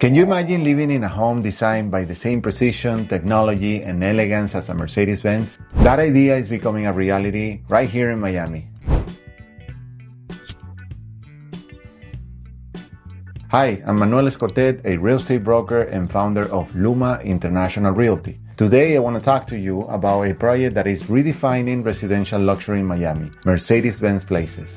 Can you imagine living in a home designed by the same precision, technology, and elegance as a Mercedes-Benz? That idea is becoming a reality right here in Miami. Hi, I'm Manuel Escotet, a real estate broker and founder of Luma International Realty. Today, I want to talk to you about a project that is redefining residential luxury in Miami, Mercedes-Benz Places.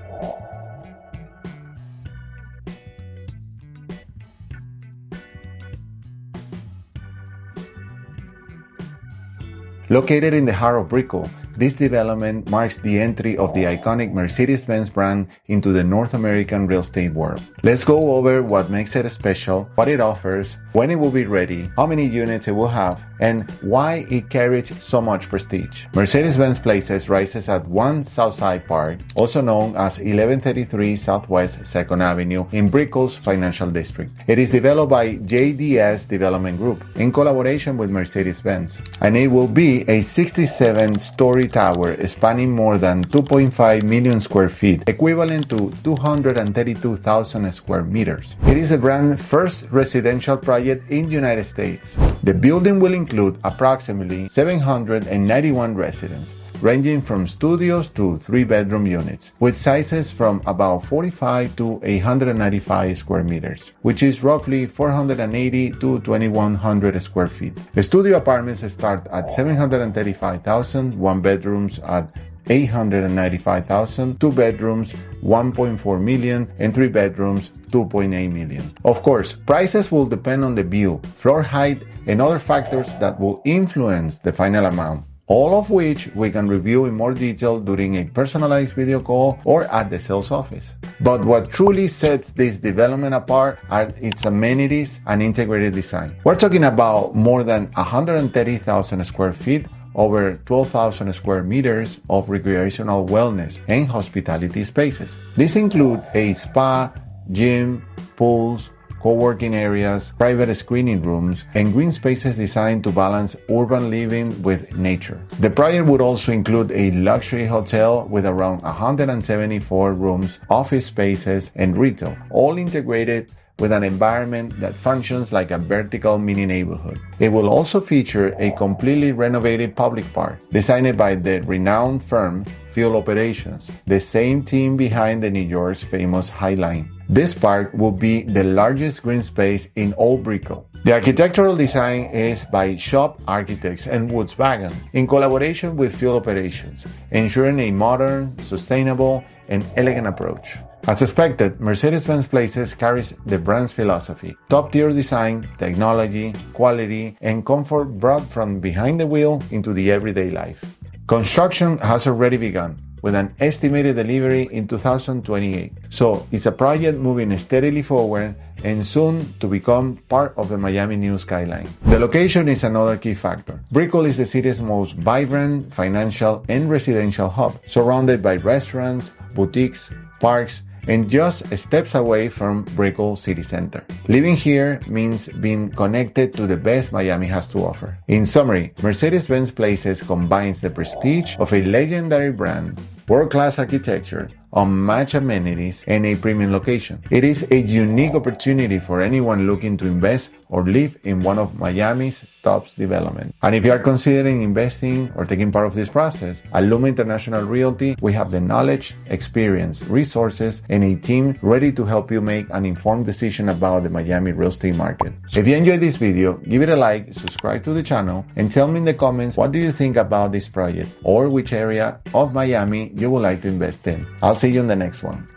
Located in the heart of Brickell, this development marks the entry of the iconic Mercedes-Benz brand into the North American real estate world. Let's go over what makes it special, what it offers, when it will be ready, how many units it will have, and why it carries so much prestige. Mercedes-Benz Places rises at 1 Southside Park, also known as 1133 Southwest 2nd Avenue in Brickell's financial district. It is developed by JDS Development Group in collaboration with Mercedes-Benz, and it will be a 67-story tower spanning more than 2.5 million square feet, equivalent to 232,000 square meters. It is the brand's first residential project in the United States. The building will include approximately 791 residents, ranging from studios to 3-bedroom units, with sizes from about 45 to 195 square meters, which is roughly 480 to 2,100 square feet. The studio apartments start at $735,000, 1-bedrooms at $895,000, 2 bedrooms $1.4 million, and 3 bedrooms $2.8 million. Of course, prices will depend on the view, floor height, and other factors that will influence the final amount, all of which we can review in more detail during a personalized video call or at the sales office. But what truly sets this development apart are its amenities and integrated design. We're talking about more than 130,000 square feet, over 12,000 square meters of recreational wellness and hospitality spaces. These include a spa, gym, pools, co-working areas, private screening rooms, and green spaces designed to balance urban living with nature. The project would also include a luxury hotel with around 174 rooms, office spaces, and retail, all integrated with an environment that functions like a vertical mini neighborhood. It will also feature a completely renovated public park, designed by the renowned firm Field Operations, the same team behind the New York's famous High Line. This park will be the largest green space in all Brickell. The architectural design is by Shop Architects and Volkswagen in collaboration with Field Operations, ensuring a modern, sustainable, and elegant approach. As expected, Mercedes-Benz Places carries the brand's philosophy: top-tier design, technology, quality, and comfort brought from behind the wheel into the everyday life. Construction has already begun, with an estimated delivery in 2028. So it's a project moving steadily forward and soon to become part of the Miami new skyline. The location is another key factor. Brickell is the city's most vibrant financial and residential hub, surrounded by restaurants, boutiques, parks, and just steps away from Brickell City Center. Living here means being connected to the best Miami has to offer. In summary, Mercedes-Benz Places combines the prestige of a legendary brand, world-class architecture, unmatched amenities, and a premium location. It is a unique opportunity for anyone looking to invest or live in one of Miami's top developments. And if you are considering investing or taking part of this process, at Luma International Realty, we have the knowledge, experience, resources, and a team ready to help you make an informed decision about the Miami real estate market. If you enjoyed this video, give it a like, subscribe to the channel, and tell me in the comments what do you think about this project or which area of Miami you would like to invest in. I'll see you in the next one.